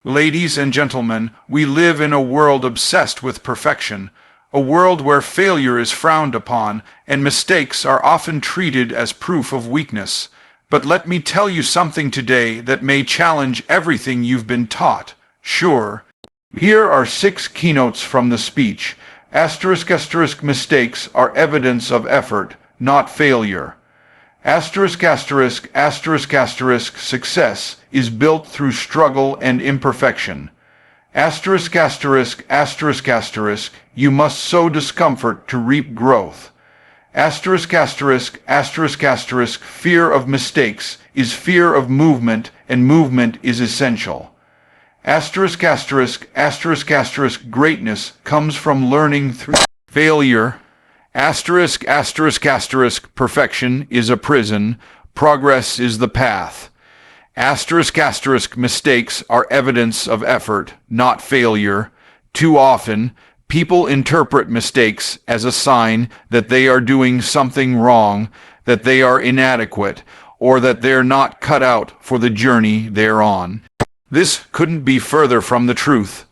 Ladies and gentlemen, we live in a world obsessed with perfection, a world where failure is frowned upon and mistakes are often treated as proof of weakness. But let me tell you something today that may challenge everything you've been taught. Sure. Here are 6 keynotes from the speech. Mistakes are evidence of effort, not failure. Success is built through struggle and imperfection. You must sow discomfort to reap growth. Fear of mistakes is fear of movement, and movement is essential. Greatness comes from learning through failure. Perfection is a prison, progress is the path. Mistakes are evidence of effort, not failure. Too often, people interpret mistakes as a sign that they are doing something wrong, that they are inadequate, or that they're not cut out for the journey they're on. This couldn't be further from the truth.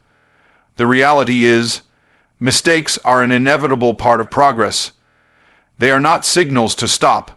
The reality is, mistakes are an inevitable part of progress. They are not signals to stop,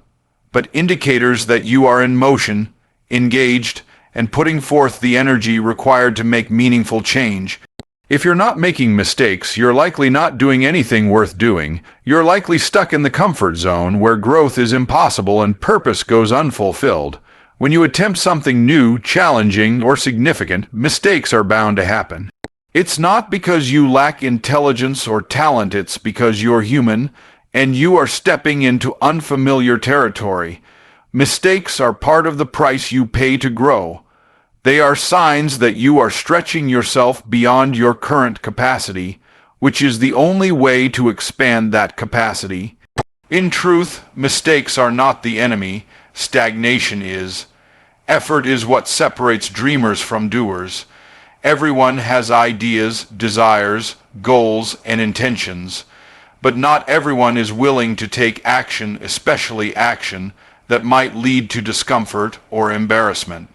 but indicators that you are in motion, engaged, and putting forth the energy required to make meaningful change. If you're not making mistakes, you're likely not doing anything worth doing. You're likely stuck in the comfort zone where growth is impossible and purpose goes unfulfilled. When you attempt something new, challenging, or significant, mistakes are bound to happen. It's not because you lack intelligence or talent, it's because you're human, and you are stepping into unfamiliar territory. Mistakes are part of the price you pay to grow. They are signs that you are stretching yourself beyond your current capacity, which is the only way to expand that capacity. In truth, mistakes are not the enemy, stagnation is. Effort is what separates dreamers from doers. Everyone has ideas, desires, goals, and intentions, but not everyone is willing to take action, especially action that might lead to discomfort or embarrassment.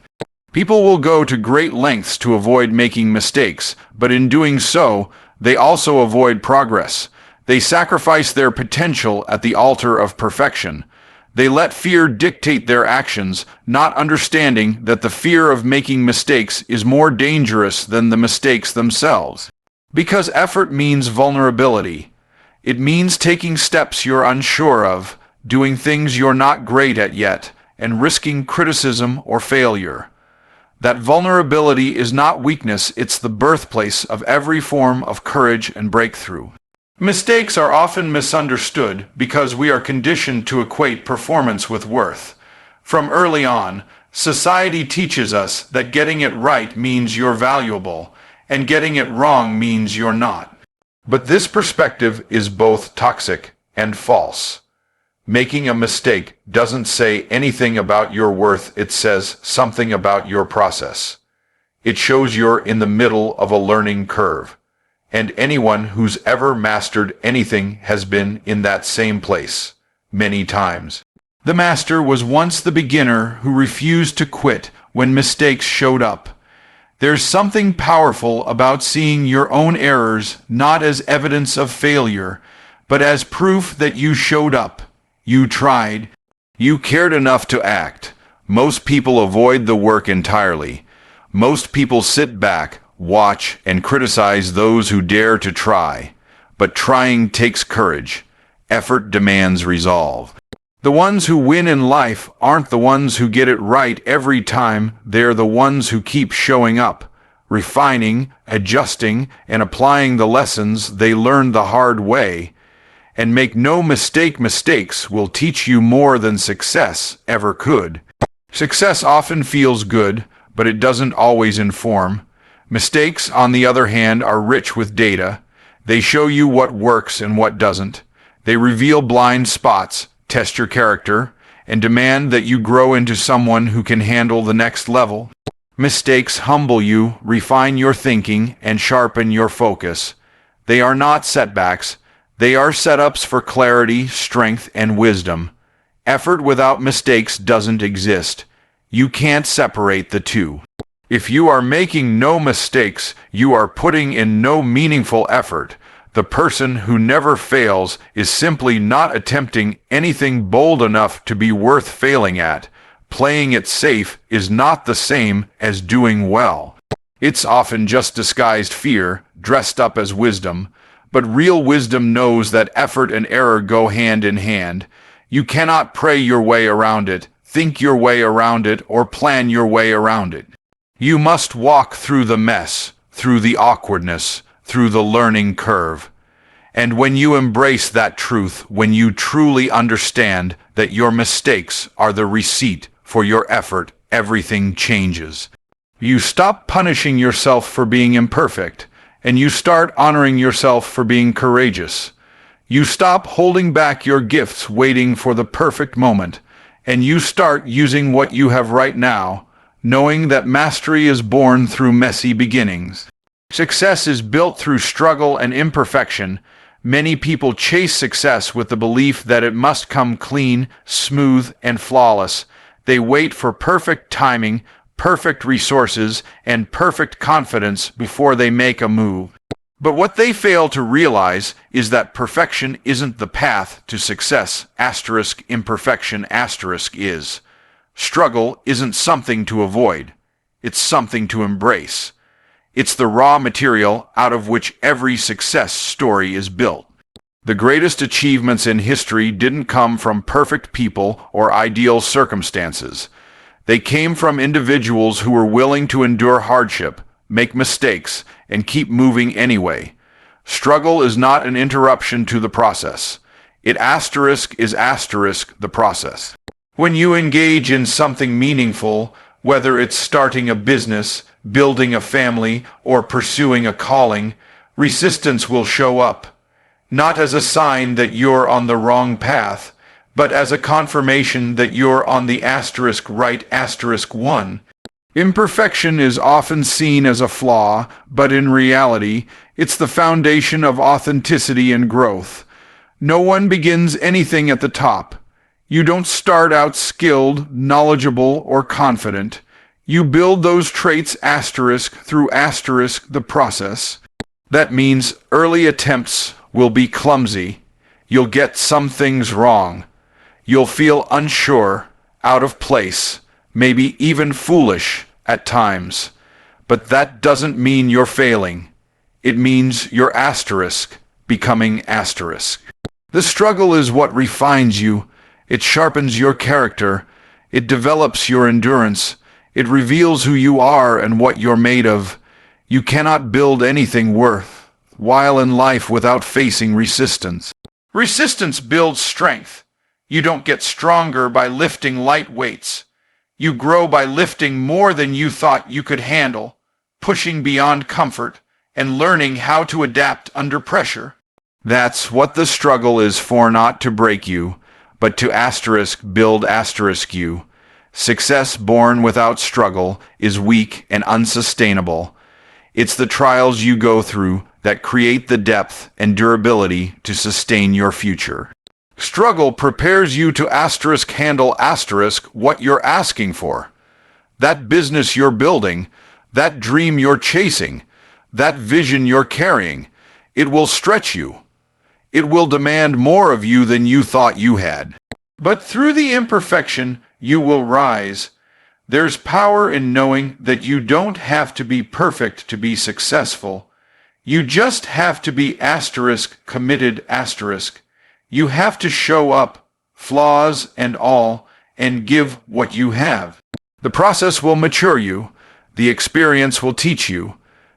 People will go to great lengths to avoid making mistakes, but in doing so, they also avoid progress. They sacrifice their potential at the altar of perfection. They let fear dictate their actions, not understanding that the fear of making mistakes is more dangerous than the mistakes themselves. Because effort means vulnerability. It means taking steps you're unsure of, doing things you're not great at yet, and risking criticism or failure. That vulnerability is not weakness, it's the birthplace of every form of courage and breakthrough. Mistakes are often misunderstood because we are conditioned to equate performance with worth. From early on, society teaches us that getting it right means you're valuable, and getting it wrong means you're not. But this perspective is both toxic and false. Making a mistake doesn't say anything about your worth, it says something about your process. It shows you're in the middle of a learning curve. And anyone who's ever mastered anything has been in that same place, many times. The master was once the beginner who refused to quit when mistakes showed up. There's something powerful about seeing your own errors not as evidence of failure, but as proof that you showed up, you tried, you cared enough to act. Most people avoid the work entirely. Most people sit back, watch, and criticize those who dare to try. But trying takes courage. Effort demands resolve. The ones who win in life aren't the ones who get it right every time, they're the ones who keep showing up, refining, adjusting, and applying the lessons they learned the hard way. And make no mistake, mistakes will teach you more than success ever could. Success often feels good, but it doesn't always inform. Mistakes, on the other hand, are rich with data. They show you what works and what doesn't. They reveal blind spots, test your character, and demand that you grow into someone who can handle the next level. Mistakes humble you, refine your thinking, and sharpen your focus. They are not setbacks. They are setups for clarity, strength, and wisdom. Effort without mistakes doesn't exist. You can't separate the two. If you are making no mistakes, you are putting in no meaningful effort. The person who never fails is simply not attempting anything bold enough to be worth failing at. Playing it safe is not the same as doing well. It's often just disguised fear, dressed up as wisdom. But real wisdom knows that effort and error go hand in hand. You cannot pray your way around it, think your way around it, or plan your way around it. You must walk through the mess, through the awkwardness, through the learning curve. And when you embrace that truth, when you truly understand that your mistakes are the receipt for your effort, everything changes. You stop punishing yourself for being imperfect, and you start honoring yourself for being courageous. You stop holding back your gifts waiting for the perfect moment, and you start using what you have right now, knowing that mastery is born through messy beginnings. Success is built through struggle and imperfection. Many people chase success with the belief that it must come clean, smooth, and flawless. They wait for perfect timing, perfect resources, and perfect confidence before they make a move. But what they fail to realize is that perfection isn't the path to success, imperfection is. Struggle isn't something to avoid. It's something to embrace. It's the raw material out of which every success story is built. The greatest achievements in history didn't come from perfect people or ideal circumstances. They came from individuals who were willing to endure hardship, make mistakes, and keep moving anyway. Struggle is not an interruption to the process. It is the process. When you engage in something meaningful, whether it's starting a business, building a family, or pursuing a calling, resistance will show up. Not as a sign that you're on the wrong path, but as a confirmation that you're on the right one. Imperfection is often seen as a flaw, but in reality, it's the foundation of authenticity and growth. No one begins anything at the top. You don't start out skilled, knowledgeable, or confident. You build those traits through the process. That means early attempts will be clumsy. You'll get some things wrong. You'll feel unsure, out of place, maybe even foolish at times. But that doesn't mean you're failing. It means you're becoming The struggle is what refines you. It sharpens your character. It develops your endurance. It reveals who you are and what you're made of. You cannot build anything worthwhile in life without facing resistance. Resistance builds strength. You don't get stronger by lifting light weights. You grow by lifting more than you thought you could handle, pushing beyond comfort, and learning how to adapt under pressure. That's what the struggle is for, not to break you, but to build you. Success born without struggle is weak and unsustainable. It's the trials you go through that create the depth and durability to sustain your future. Struggle prepares you to handle what you're asking for. That business you're building, that dream you're chasing, that vision you're carrying, it will stretch you. It will demand more of you than you thought you had. But through the imperfection, you will rise. There's power in knowing that you don't have to be perfect to be successful. You just have to be committed. You have to show up, flaws and all, and give what you have. The process will mature you. The experience will teach you.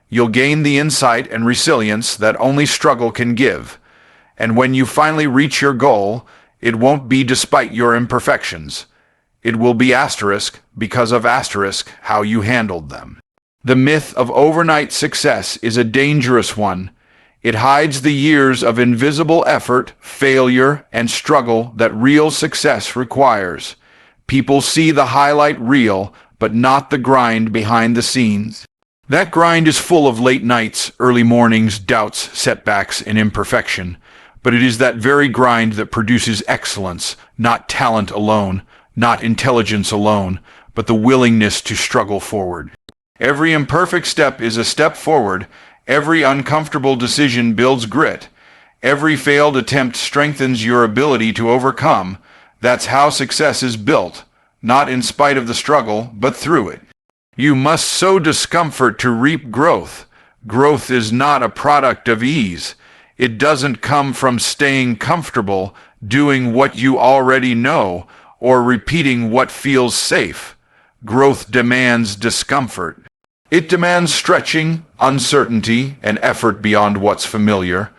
You'll gain the insight and resilience that only struggle can give. And when you finally reach your goal, it won't be despite your imperfections. It will be because of how you handled them. The myth of overnight success is a dangerous one. It hides the years of invisible effort, failure, and struggle that real success requires. People see the highlight reel, but not the grind behind the scenes. That grind is full of late nights, early mornings, doubts, setbacks, and imperfection. But it is that very grind that produces excellence, not talent alone, not intelligence alone, but the willingness to struggle forward. Every imperfect step is a step forward. Every uncomfortable decision builds grit. Every failed attempt strengthens your ability to overcome. That's how success is built, not in spite of the struggle, but through it. You must sow discomfort to reap growth. Growth is not a product of ease. It doesn't come from staying comfortable, doing what you already know, or repeating what feels safe. Growth demands discomfort. It demands stretching, uncertainty, and effort beyond what's familiar.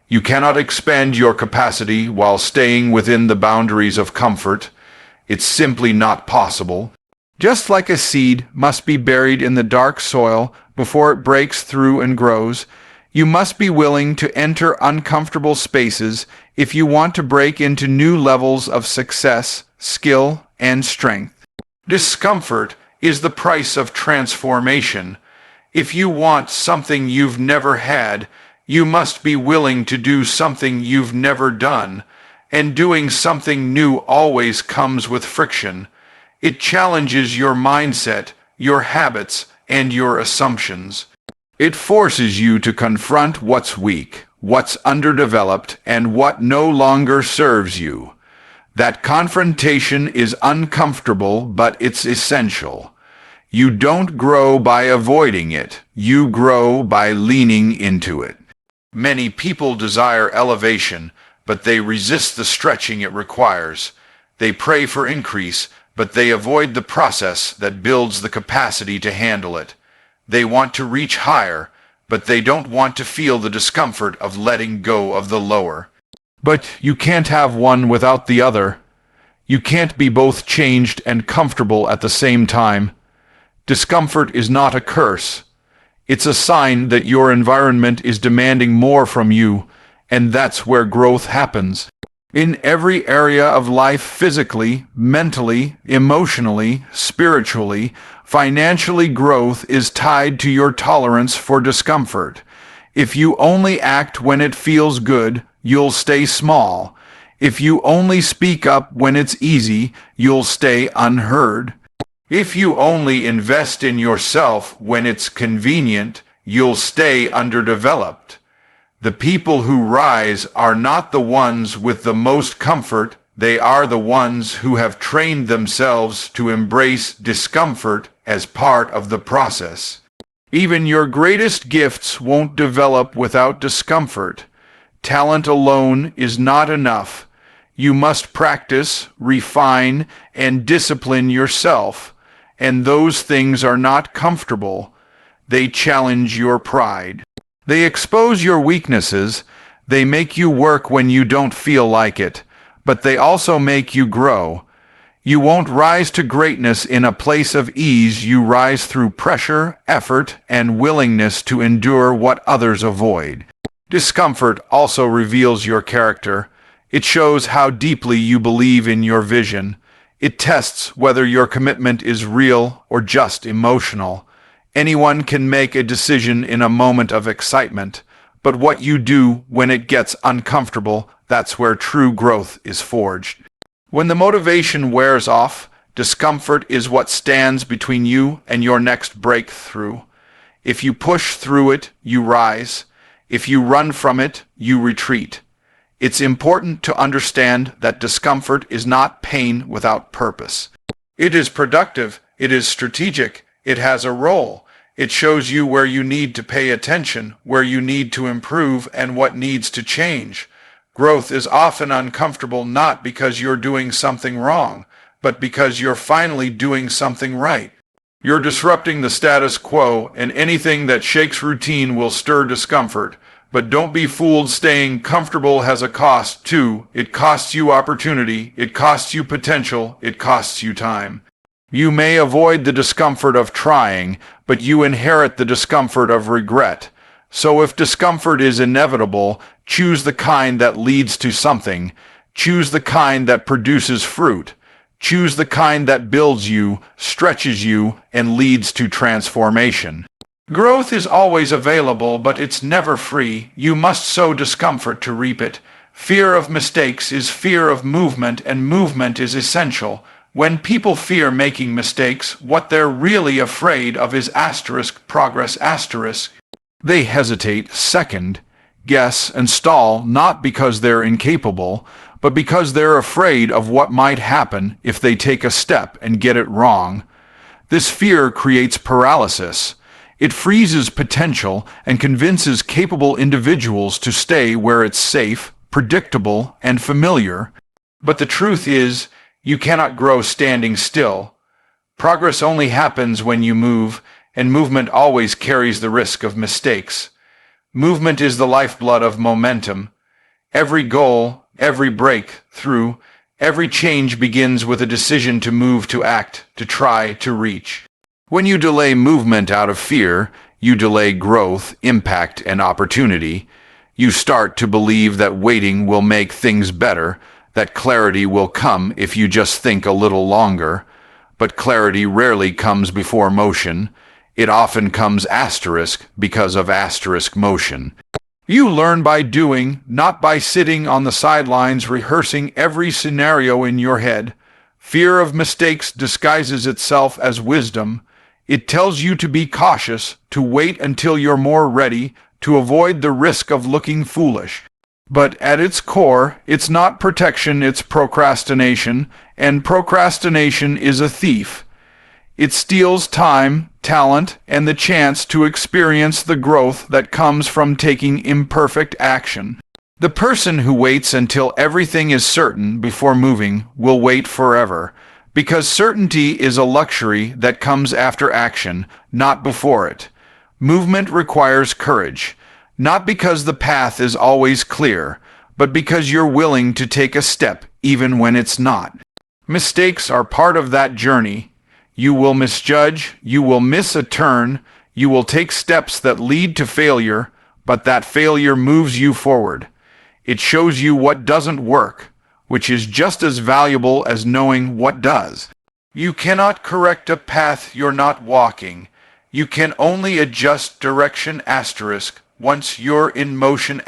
You cannot expand your capacity while staying within the boundaries of comfort. It's simply not possible. Just like a seed must be buried in the dark soil before it breaks through and grows, you must be willing to enter uncomfortable spaces if you want to break into new levels of success, skill, and strength. Discomfort is the price of transformation. If you want something you've never had, you must be willing to do something you've never done, and doing something new always comes with friction. It challenges your mindset, your habits, and your assumptions. It forces you to confront what's weak, what's underdeveloped, and what no longer serves you. That confrontation is uncomfortable, but it's essential. You don't grow by avoiding it. You grow by leaning into it. Many people desire elevation, but they resist the stretching it requires. They pray for increase, but they avoid the process that builds the capacity to handle it. They want to reach higher, but they don't want to feel the discomfort of letting go of the lower. But you can't have one without the other. You can't be both changed and comfortable at the same time. Discomfort is not a curse. It's a sign that your environment is demanding more from you, and that's where growth happens. In every area of life, physically, mentally, emotionally, spiritually, financially, growth is tied to your tolerance for discomfort. If you only act when it feels good, you'll stay small. If you only speak up when it's easy, you'll stay unheard. If you only invest in yourself when it's convenient, you'll stay underdeveloped. The people who rise are not the ones with the most comfort, they are the ones who have trained themselves to embrace discomfort as part of the process. Even your greatest gifts won't develop without discomfort. Talent alone is not enough. You must practice, refine, and discipline yourself. And those things are not comfortable. They challenge your pride. They expose your weaknesses. They make you work when you don't feel like it. But they also make you grow. You won't rise to greatness in a place of ease. You rise through pressure, effort, and willingness to endure what others avoid. Discomfort also reveals your character. It shows how deeply you believe in your vision. It tests whether your commitment is real or just emotional. Anyone can make a decision in a moment of excitement, but what you do when it gets uncomfortable, that's where true growth is forged. When the motivation wears off, discomfort is what stands between you and your next breakthrough. If you push through it, you rise. If you run from it, you retreat. It's important to understand that discomfort is not pain without purpose. It is productive, it is strategic, it has a role. It shows you where you need to pay attention, where you need to improve, and what needs to change. Growth is often uncomfortable not because you're doing something wrong, but because you're finally doing something right. You're disrupting the status quo, and anything that shakes routine will stir discomfort. But don't be fooled, staying comfortable has a cost, too. It costs you opportunity, it costs you potential, it costs you time. You may avoid the discomfort of trying, but you inherit the discomfort of regret. So if discomfort is inevitable, choose the kind that leads to something. Choose the kind that produces fruit. Choose the kind that builds you, stretches you, and leads to transformation. Growth is always available, but it's never free. You must sow discomfort to reap it. Fear of mistakes is fear of movement, and movement is essential. When people fear making mistakes, what they're really afraid of is progress. They hesitate, second, guess, and stall not because they're incapable, but because they're afraid of what might happen if they take a step and get it wrong. This fear creates paralysis. It freezes potential and convinces capable individuals to stay where it's safe, predictable, and familiar. But the truth is, you cannot grow standing still. Progress only happens when you move, and movement always carries the risk of mistakes. Movement is the lifeblood of momentum. Every goal, every breakthrough, every change begins with a decision to move, to act, to try, to reach. When you delay movement out of fear, you delay growth, impact, and opportunity. You start to believe that waiting will make things better, that clarity will come if you just think a little longer. But clarity rarely comes before motion. It often comes because of motion. You learn by doing, not by sitting on the sidelines rehearsing every scenario in your head. Fear of mistakes disguises itself as wisdom. It tells you to be cautious, to wait until you're more ready, to avoid the risk of looking foolish. But at its core, it's not protection, it's procrastination, and procrastination is a thief. It steals time, talent, and the chance to experience the growth that comes from taking imperfect action. The person who waits until everything is certain before moving will wait forever, because certainty is a luxury that comes after action, not before it. Movement requires courage. Not because the path is always clear, but because you're willing to take a step even when it's not. Mistakes are part of that journey. You will misjudge, you will miss a turn, you will take steps that lead to failure, but that failure moves you forward. It shows you what doesn't work, which is just as valuable as knowing what does. You cannot correct a path you're not walking. You can only adjust direction once you're in motion.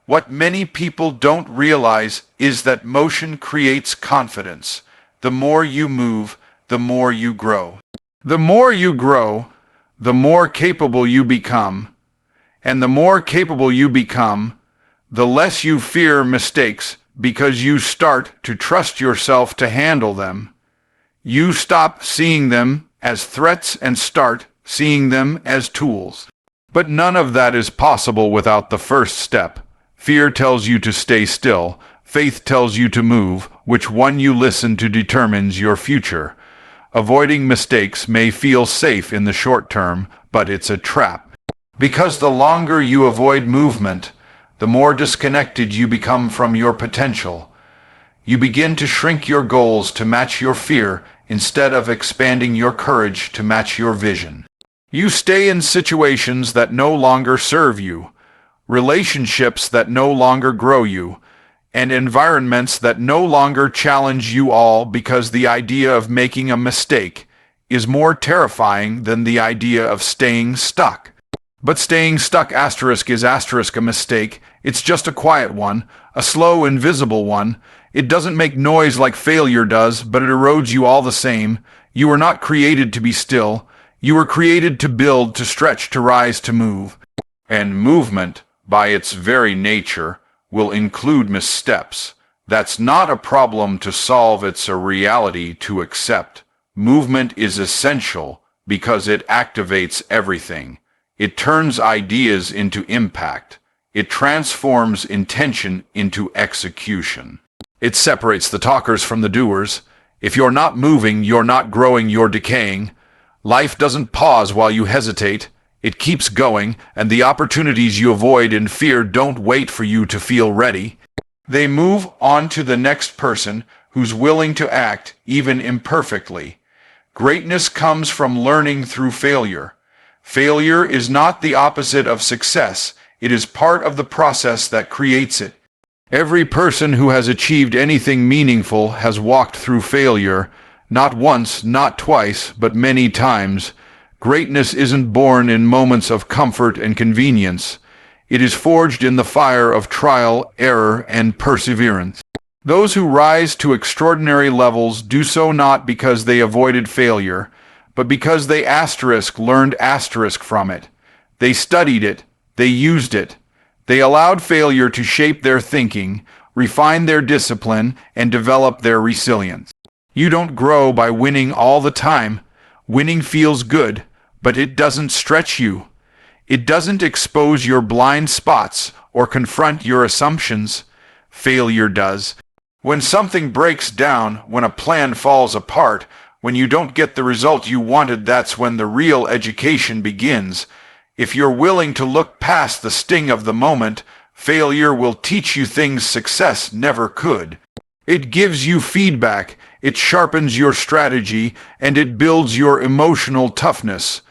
What many people don't realize is that motion creates confidence. The more you move, the more you grow. The more you grow, the more capable you become. And the more capable you become, the less you fear mistakes because you start to trust yourself to handle them. You stop seeing them as threats and start seeing them as tools. But none of that is possible without the first step. Fear tells you to stay still. Faith tells you to move. Which one you listen to determines your future. Avoiding mistakes may feel safe in the short term, but it's a trap. Because the longer you avoid movement, the more disconnected you become from your potential. You begin to shrink your goals to match your fear instead of expanding your courage to match your vision. You stay in situations that no longer serve you, relationships that no longer grow you, and environments that no longer challenge you, all because the idea of making a mistake is more terrifying than the idea of staying stuck. But staying stuck is a mistake. It's just a quiet one, a slow, invisible one. It doesn't make noise like failure does, but it erodes you all the same. You were not created to be still. You were created to build, to stretch, to rise, to move. And movement, by its very nature, will include missteps. That's not a problem to solve, it's a reality to accept. Movement is essential because it activates everything. It turns ideas into impact. It transforms intention into execution. It separates the talkers from the doers. If you're not moving, you're not growing, you're decaying. Life doesn't pause while you hesitate. It keeps going, and the opportunities you avoid in fear don't wait for you to feel ready. They move on to the next person who's willing to act, even imperfectly. Greatness comes from learning through failure. Failure is not the opposite of success. It is part of the process that creates it. Every person who has achieved anything meaningful has walked through failure. Not once, not twice, but many times. Greatness isn't born in moments of comfort and convenience. It is forged in the fire of trial, error, and perseverance. Those who rise to extraordinary levels do so not because they avoided failure, but because they learned from it. They studied it. They used it. They allowed failure to shape their thinking, refine their discipline, and develop their resilience. You don't grow by winning all the time. Winning feels good, but it doesn't stretch you. It doesn't expose your blind spots or confront your assumptions. Failure does. When something breaks down, when a plan falls apart, when you don't get the result you wanted, that's when the real education begins. If you're willing to look past the sting of the moment, failure will teach you things success never could. It gives you feedback, it sharpens your strategy, and it builds your emotional toughness.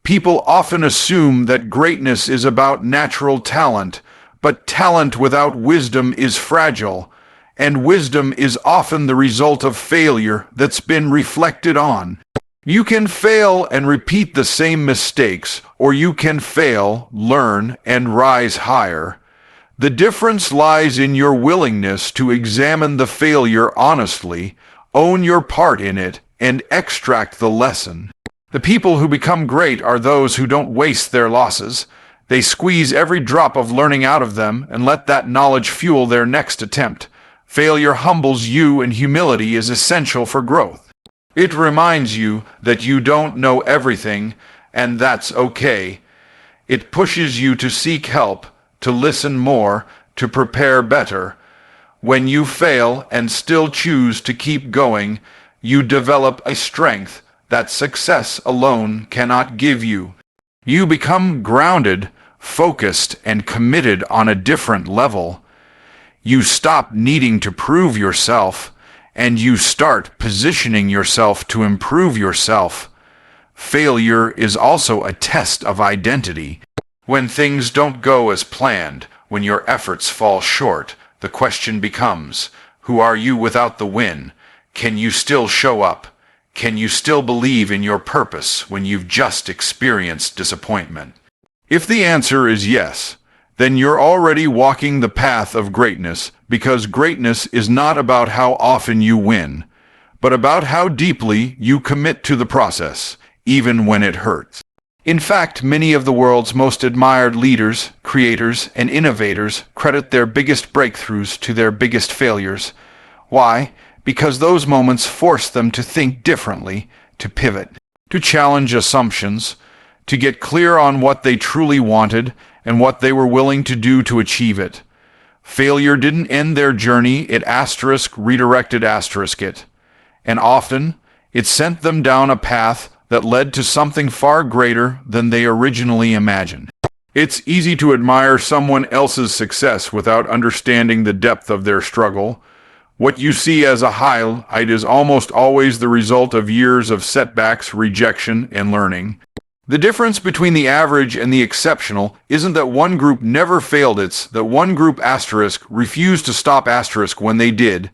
People often assume that greatness is about natural talent, but talent without wisdom is fragile, and wisdom is often the result of failure that's been reflected on. You can fail and repeat the same mistakes, or you can fail, learn, and rise higher. The difference lies in your willingness to examine the failure honestly, own your part in it, and extract the lesson. The people who become great are those who don't waste their losses. They squeeze every drop of learning out of them and let that knowledge fuel their next attempt. Failure humbles you, and humility is essential for growth. It reminds you that you don't know everything, and that's okay. It pushes you to seek help, to listen more, to prepare better. When you fail and still choose to keep going, you develop a strength that success alone cannot give you. You become grounded, focused, and committed on a different level. You stop needing to prove yourself, and you start positioning yourself to improve yourself. Failure is also a test of identity. When things don't go as planned, when your efforts fall short, the question becomes, who are you without the win? Can you still show up? Can you still believe in your purpose when you've just experienced disappointment? If the answer is yes, then you're already walking the path of greatness, because greatness is not about how often you win, but about how deeply you commit to the process, even when it hurts. In fact, many of the world's most admired leaders, creators, and innovators credit their biggest breakthroughs to their biggest failures. Why? Because those moments force them to think differently, to pivot, to challenge assumptions, to get clear on what they truly wanted and what they were willing to do to achieve it. Failure didn't end their journey, it redirected it. And often, it sent them down a path that led to something far greater than they originally imagined. It's easy to admire someone else's success without understanding the depth of their struggle. What you see as a highlight is almost always the result of years of setbacks, rejection, and learning. The difference between the average and the exceptional isn't that one group never failed, it's that one group refused to stop when they did.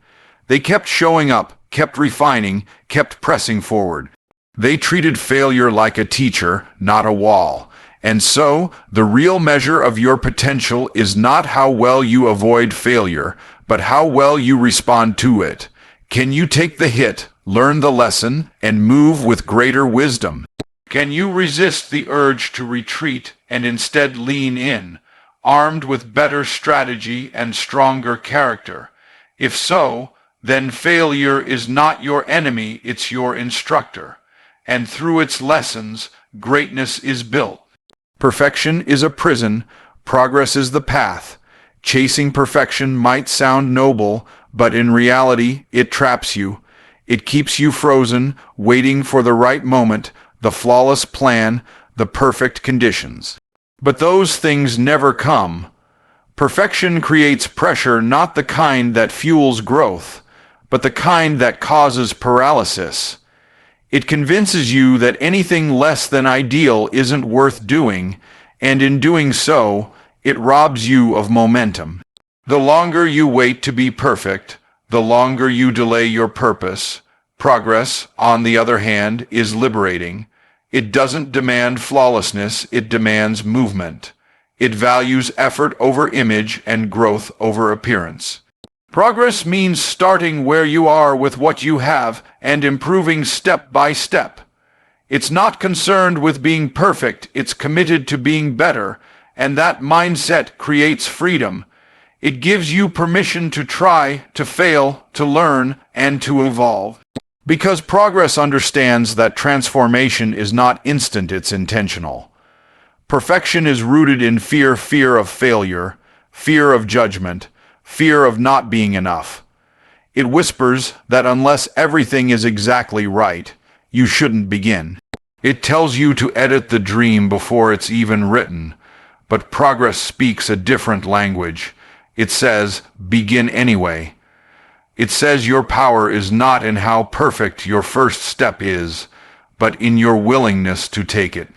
They kept showing up, kept refining, kept pressing forward. They treated failure like a teacher, not a wall. And so, the real measure of your potential is not how well you avoid failure, but how well you respond to it. Can you take the hit, learn the lesson, and move with greater wisdom? Can you resist the urge to retreat and instead lean in, armed with better strategy and stronger character? If so, then failure is not your enemy, it's your instructor. And through its lessons, greatness is built. Perfection is a prison, progress is the path. Chasing perfection might sound noble, but in reality, it traps you. It keeps you frozen, waiting for the right moment, the flawless plan, the perfect conditions. But those things never come. Perfection creates pressure, not the kind that fuels growth, but the kind that causes paralysis. It convinces you that anything less than ideal isn't worth doing, and in doing so, it robs you of momentum. The longer you wait to be perfect, the longer you delay your purpose. Progress, on the other hand, is liberating. It doesn't demand flawlessness, it demands movement. It values effort over image and growth over appearance. Progress means starting where you are with what you have and improving step by step. It's not concerned with being perfect, it's committed to being better, and that mindset creates freedom. It gives you permission to try, to fail, to learn, and to evolve. Because progress understands that transformation is not instant, it's intentional. Perfection is rooted in fear of failure, fear of judgment, fear of not being enough. It whispers that unless everything is exactly right, you shouldn't begin. It tells you to edit the dream before it's even written, but progress speaks a different language. It says, begin anyway. It says your power is not in how perfect your first step is, but in your willingness to take it.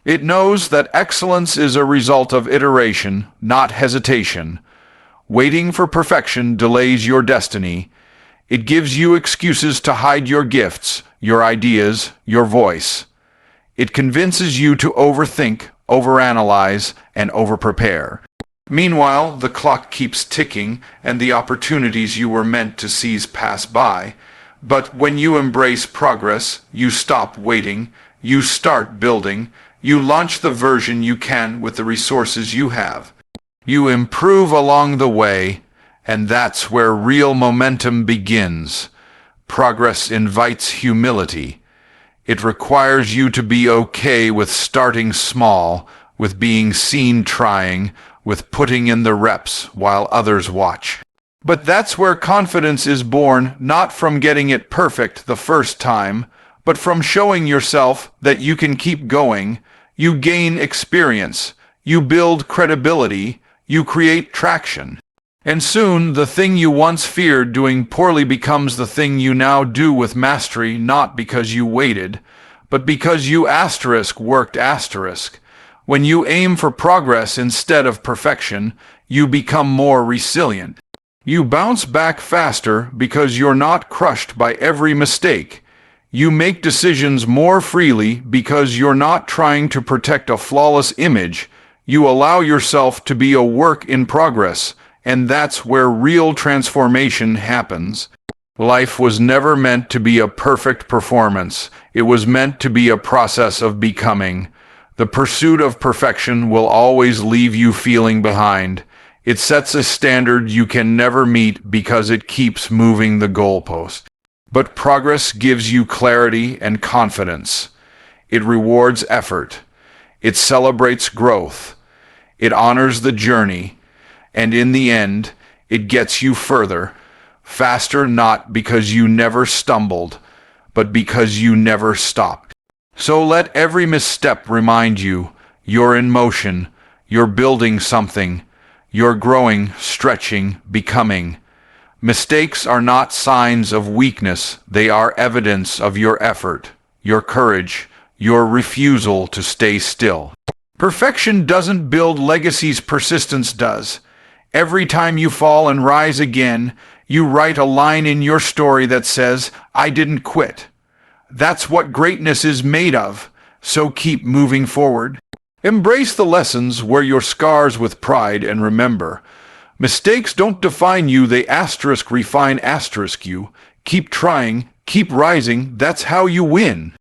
It knows that excellence is a result of iteration, not hesitation. Waiting for perfection delays your destiny. It gives you excuses to hide your gifts, your ideas, your voice. It convinces you to overthink, overanalyze, and overprepare. Meanwhile, the clock keeps ticking and the opportunities you were meant to seize pass by. But when you embrace progress, you stop waiting, you start building, you launch the version you can with the resources you have. You improve along the way, and that's where real momentum begins. Progress invites humility. It requires you to be okay with starting small, with being seen trying, with putting in the reps while others watch. But that's where confidence is born, not from getting it perfect the first time, but from showing yourself that you can keep going. You gain experience, you build credibility, you create traction. And soon, the thing you once feared doing poorly becomes the thing you now do with mastery, not because you waited, but because you worked. When you aim for progress instead of perfection, you become more resilient. You bounce back faster because you're not crushed by every mistake. You make decisions more freely because you're not trying to protect a flawless image. You allow yourself to be a work in progress, and that's where real transformation happens. Life was never meant to be a perfect performance. It was meant to be a process of becoming. The pursuit of perfection will always leave you feeling behind. It sets a standard you can never meet because it keeps moving the goalpost. But progress gives you clarity and confidence. It rewards effort. It celebrates growth. It honors the journey. And in the end, it gets you further, faster, not because you never stumbled, but because you never stopped. So let every misstep remind you, you're in motion, you're building something, you're growing, stretching, becoming. Mistakes are not signs of weakness, they are evidence of your effort, your courage, your refusal to stay still. Perfection doesn't build legacies, persistence does. Every time you fall and rise again, you write a line in your story that says, I didn't quit. That's what greatness is made of, so keep moving forward. Embrace the lessons, wear your scars with pride, and remember, mistakes don't define you, they refine you. Keep trying, keep rising, that's how you win.